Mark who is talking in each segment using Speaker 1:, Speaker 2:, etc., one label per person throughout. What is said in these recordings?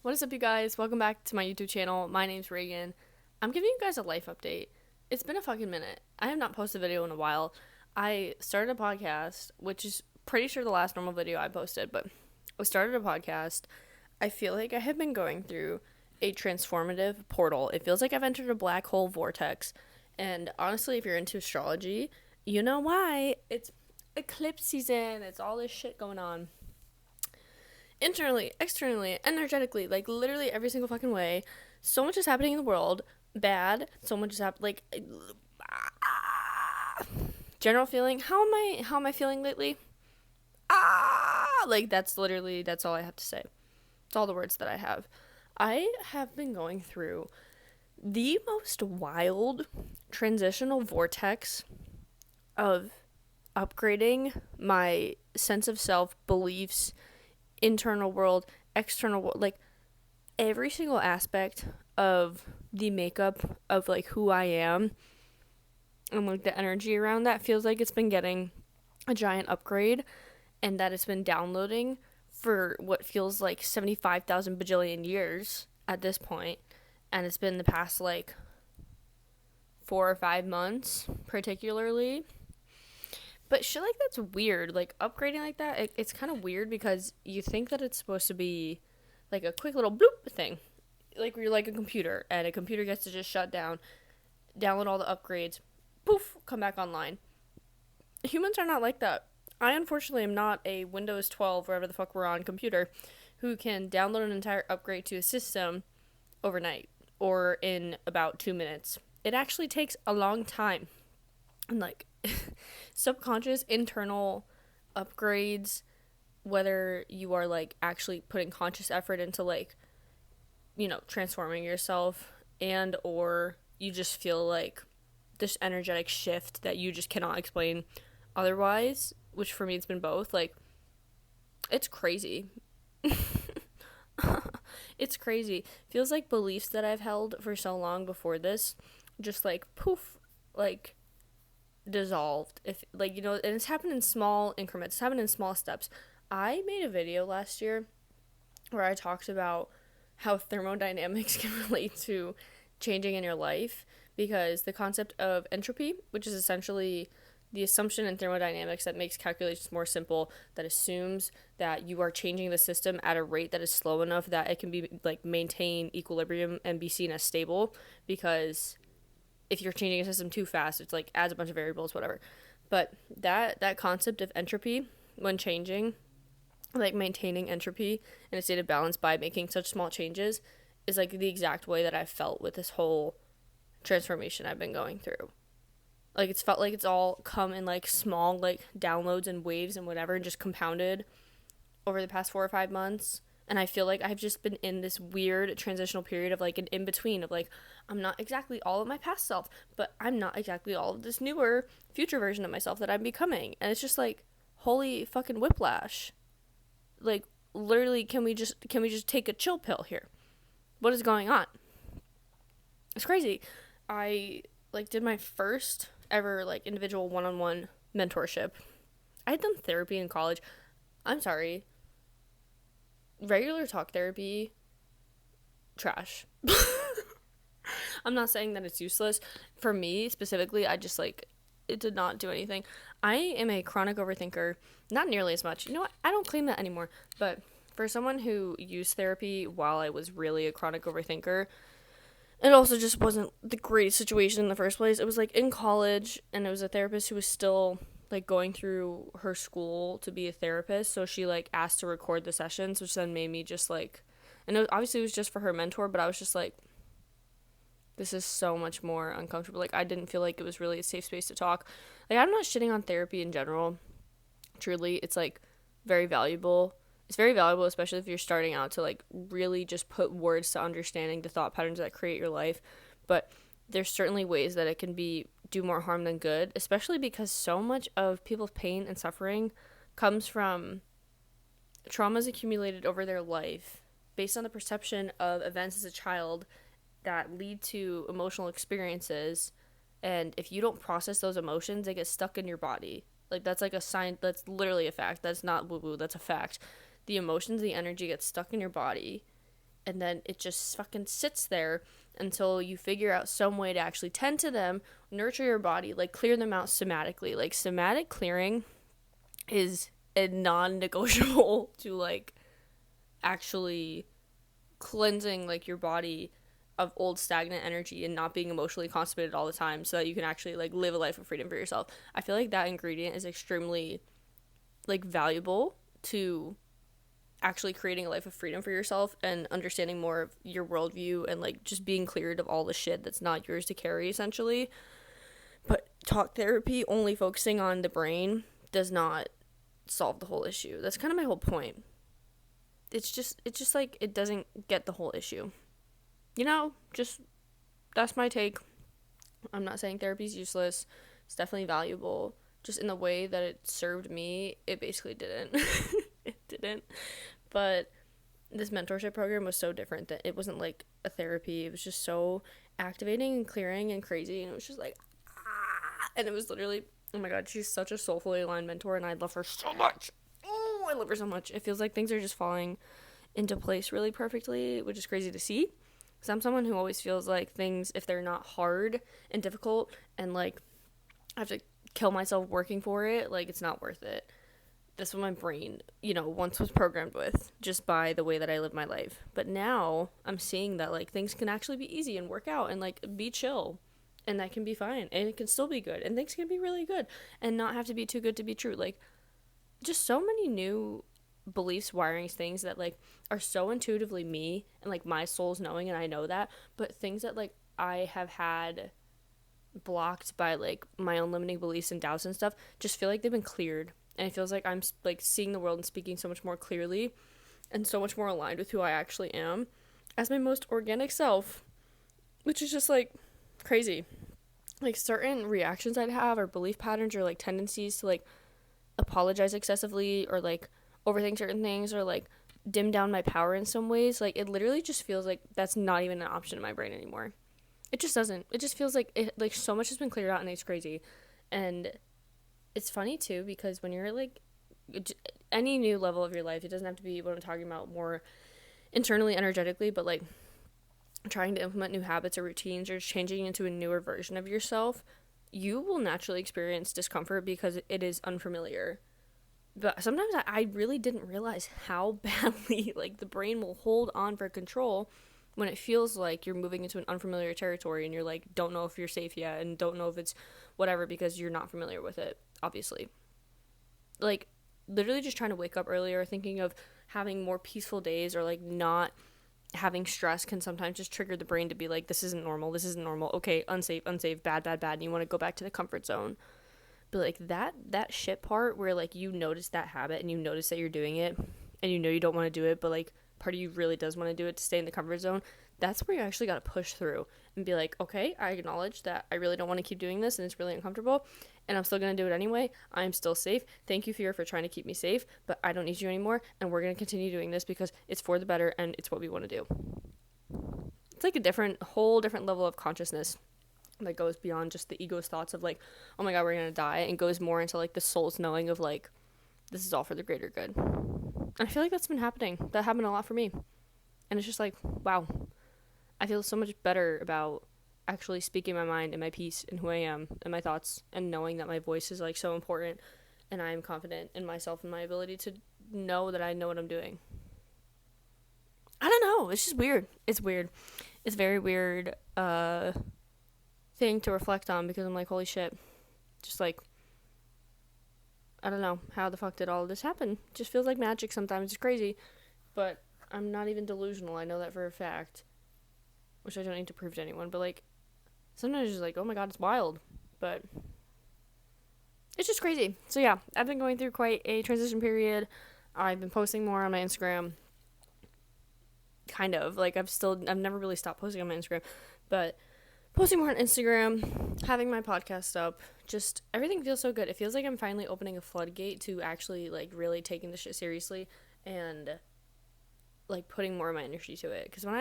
Speaker 1: What is up, you guys? Welcome back to my YouTube channel. My name's Reagan. I'm giving you guys a life update. It's been a fucking minute. I have not posted a video in a while. I started a podcast, which is pretty sure the last normal video I posted, but I started a podcast. I feel like I have been going through a transformative portal. It feels like I've entered a black hole vortex. And honestly, if you're into astrology, you know why. It's eclipse season. It's all this shit going on. Internally, externally, energetically, like literally every single fucking way. So much is happening in the world. Bad. So much is happening. Like, general feeling. How am I feeling lately? Like that's all I have to say. It's all the words that I have. I have been going through the most wild transitional vortex of upgrading my sense of self, beliefs, internal world, external world, like every single aspect of the makeup of like who I am and like the energy around that feels like it's been getting a giant upgrade, and that it's been downloading for what feels like 75,000 bajillion years at this point, and it's been the past like 4 or 5 months particularly. But shit like that's weird. Like upgrading like that, it's kind of weird because you think that it's supposed to be like a quick little bloop thing. Like you're like a computer and a computer gets to just shut down, download all the upgrades, poof, come back online. Humans are not like that. I unfortunately am not a Windows 12, wherever the fuck we're on, computer who can download an entire upgrade to a system overnight or in about 2 minutes. It actually takes a long time. And like subconscious internal upgrades, whether you are like actually putting conscious effort into like, transforming yourself, and or you just feel like this energetic shift that you just cannot explain otherwise, which for me it's been both. Like it's crazy. It's crazy. Feels like beliefs that I've held for so long before this just like poof, like dissolved. If like, and it's happened in small increments. It's happened in small steps. I made a video last year where I talked about how thermodynamics can relate to changing in your life, because the concept of entropy, which is essentially the assumption in thermodynamics that makes calculations more simple, that assumes that you are changing the system at a rate that is slow enough that it can be like maintain equilibrium and be seen as stable, because if you're changing a system too fast, it's like adds a bunch of variables, whatever. But that concept of entropy when changing, like maintaining entropy in a state of balance by making such small changes, is like the exact way that I've felt with this whole transformation I've been going through. Like it's felt like it's all come in like small like downloads and waves and whatever, and just compounded over the past 4 or 5 months. And I feel like I've just been in this weird transitional period of like an in between of like, I'm not exactly all of my past self, but I'm not exactly all of this newer future version of myself that I'm becoming. And it's just like, holy fucking whiplash. Like literally, can we just take a chill pill here? What is going on? It's crazy. I like did my first ever like individual one-on-one mentorship. I had done therapy in college. I'm sorry, regular talk therapy, trash. I'm not saying that it's useless. For me specifically, I just like, it did not do anything. I am a chronic overthinker, not nearly as much. You know what? I don't claim that anymore. But for someone who used therapy while I was really a chronic overthinker, it also just wasn't the greatest situation in the first place. It was like in college, and it was a therapist who was still like going through her school to be a therapist, so she like asked to record the sessions, which then made me just like, and obviously it was just for her mentor, but I was just like, this is so much more uncomfortable. Like I didn't feel like it was really a safe space to talk. Like I'm not shitting on therapy in general. Truly, it's like very valuable. It's very valuable, especially if you're starting out, to like really just put words to understanding the thought patterns that create your life. But there's certainly ways that it can do more harm than good, especially because so much of people's pain and suffering comes from traumas accumulated over their life based on the perception of events as a child that lead to emotional experiences. And if you don't process those emotions, they get stuck in your body. Like that's like a sign. That's literally a fact. That's not woo woo. That's a fact. The emotions, the energy gets stuck in your body, and then it just fucking sits there until you figure out some way to actually tend to them, nurture your body, like clear them out somatically. Like somatic clearing is a non-negotiable to like actually cleansing like your body of old stagnant energy and not being emotionally constipated all the time, so that you can actually like live a life of freedom for yourself. I feel like that ingredient is extremely like valuable to actually creating a life of freedom for yourself and understanding more of your worldview and like just being cleared of all the shit that's not yours to carry, essentially. But talk therapy only focusing on the brain does not solve the whole issue. That's kind of my whole point. It's just like it doesn't get the whole issue. You know, just that's my take. I'm not saying therapy's useless. It's definitely valuable. Just in the way that it served me, it basically didn't. It didn't. But this mentorship program was so different that it wasn't like a therapy. It was just so activating and clearing and crazy. And it was just like, ah. And it was literally, oh my God, she's such a soulfully aligned mentor, and I love her so much. Oh, I love her so much. It feels like things are just falling into place really perfectly, which is crazy to see. Because I'm someone who always feels like things, if they're not hard and difficult and like I have to kill myself working for it, like it's not worth it. That's what my brain, you know, once was programmed with, just by the way that I live my life. But now I'm seeing that like things can actually be easy and work out and like be chill, and that can be fine, and it can still be good, and things can be really good and not have to be too good to be true. Like just so many new beliefs, wirings, things that like are so intuitively me and like my soul's knowing, and I know that, but things that like I have had blocked by like my own limiting beliefs and doubts and stuff just feel like they've been cleared, and it feels like I'm like seeing the world and speaking so much more clearly and so much more aligned with who I actually am as my most organic self, which is just like crazy. Like certain reactions I'd have or belief patterns or like tendencies to like apologize excessively or like overthink certain things or like dim down my power in some ways, like it literally just feels like that's not even an option in my brain anymore. It just doesn't. It just feels like it, like so much has been cleared out, and it's crazy. And it's funny too, because when you're like any new level of your life, it doesn't have to be what I'm talking about more internally, energetically, but like trying to implement new habits or routines or changing into a newer version of yourself, you will naturally experience discomfort because it is unfamiliar. But sometimes I really didn't realize how badly like the brain will hold on for control when it feels like you're moving into an unfamiliar territory and you're like don't know if you're safe yet and don't know if it's whatever because you're not familiar with it, obviously. Like literally just trying to wake up earlier, thinking of having more peaceful days or like not having stress can sometimes just trigger the brain to be like, this isn't normal, okay, unsafe, bad, and you want to go back to the comfort zone. But like that shit part where like you notice that habit and you notice that you're doing it and you know you don't want to do it, but like part of you really does want to do it to stay in the comfort zone, that's where you actually got to push through and be like, okay, I acknowledge that I really don't want to keep doing this and it's really uncomfortable and I'm still going to do it anyway. I'm still safe. Thank you, fear, for trying to keep me safe, but I don't need you anymore, and we're going to continue doing this because it's for the better and it's what we want to do. It's like a whole different level of consciousness that goes beyond just the ego's thoughts of like, oh my God, we're going to die, and goes more into like the soul's knowing of like, this is all for the greater good. And I feel like that's been happening. That happened a lot for me. And it's just like, wow, I feel so much better about actually speaking my mind and my peace and who I am and my thoughts, and knowing that my voice is like so important, and I am confident in myself and my ability to know that I know what I'm doing. I don't know. It's just weird. It's weird. It's very weird thing to reflect on, because I'm like, holy shit. Just like, I don't know, how the fuck did all of this happen? It just feels like magic sometimes. It's crazy. But I'm not even delusional. I know that for a fact. Which I don't need to prove to anyone. But like, sometimes it's just like, oh my God, it's wild. But it's just crazy. So yeah, I've been going through quite a transition period. I've been posting more on my Instagram. Kind of. Like, I've never really stopped posting on my Instagram. But posting more on Instagram, having my podcast up, just everything feels so good. It feels like I'm finally opening a floodgate to actually like really taking this shit seriously and like putting more of my energy to it. Because when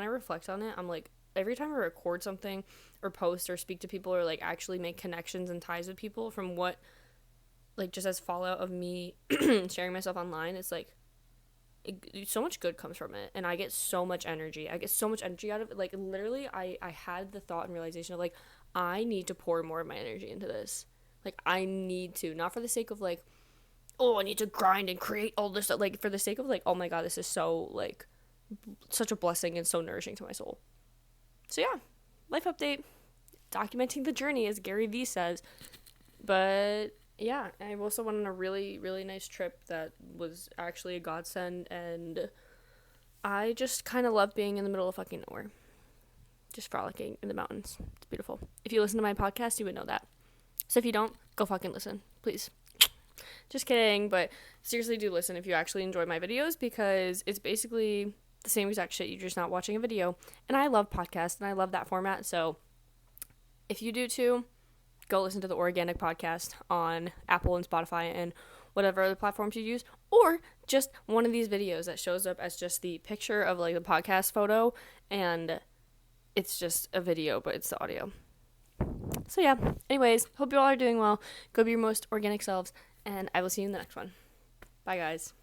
Speaker 1: I reflect on it, I'm like, every time I record something or post or speak to people or like actually make connections and ties with people from what like just as fallout of me sharing myself online, it's like so much good comes from it, and I get so much energy. I get so much energy out of it. Like, literally, I had the thought and realization of, like, I need to pour more of my energy into this. Like, I need to, not for the sake of, like, oh, I need to grind and create all this stuff. Like, for the sake of, like, oh my god, this is so, like, such a blessing and so nourishing to my soul. So yeah, life update, documenting the journey, as Gary Vee says. But yeah, I also went on a really, really nice trip that was actually a godsend, and I just kind of love being in the middle of fucking nowhere, just frolicking in the mountains. It's beautiful. If you listen to my podcast, you would know that. So if you don't, go fucking listen, please. Just kidding, but seriously do listen if you actually enjoy my videos, because it's basically the same exact shit. You're just not watching a video. And I love podcasts, and I love that format. So if you do too, go listen to the Organic Podcast on Apple and Spotify and whatever other platforms you use, or just one of these videos that shows up as just the picture of, like, the podcast photo, and it's just a video, but it's the audio. So yeah, anyways, hope you all are doing well. Go be your most organic selves, and I will see you in the next one. Bye, guys.